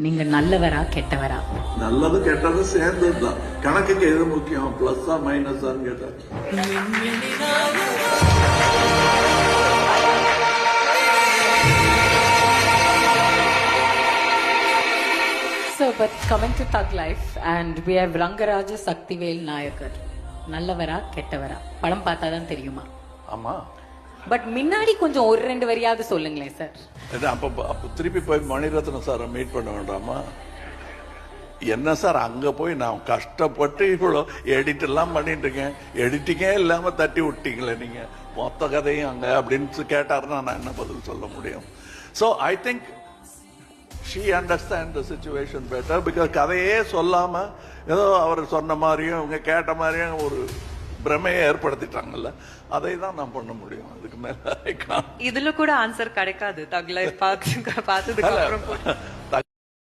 நீங்க நல்லவரா கெட்டவரா? நல்லது கெட்டது சேர்ந்ததுதான். கணக்குக்கு எது முக்கியம், பிளஸ்ஸா மைனஸான்னு கேட்டா So, but coming to Thug Life, and we have Rangaraja Saktivel Nayakar. நல்லவரா கெட்டவரா? படம் பார்த்தா தான் தெரியுமா? ஆமா. பட் முன்னாடி கொஞ்சம் ஒரு ரெண்டு வரியாவது சொல்லுங்களேன் சார். அப்ப திருப்பி போய் மணிரத்னம் சாரை மீட் பண்ண வேண்டாமா? என்ன சார் அங்க போய் நான் கஷ்டப்பட்டு இவ்வளோ எடிட் எல்லாம் பண்ணிட்டு இருக்கேன், எடிட்டிங்கே இல்லாம தட்டி விட்டீங்களே நீங்க மொத்த கதையும் அங்க அப்படின்னு கேட்டாருன்னா நான் என்ன பதில் சொல்ல முடியும்? So I think she understand the situation better because கதையே சொல்லாம ஏதோ அவர் சொன்ன மாதிரியும் இவங்க கேட்ட மாதிரியும் ஒரு பிரமையை ஏற்படுத்திட்டாங்கல்ல, அதை தான் நான் பண்ண முடியும். அதுக்கு மேல இதுல கூட ஆன்சர் கிடைக்காது. தக் லைஃப் பார்த்ததுக்கு அப்புறம்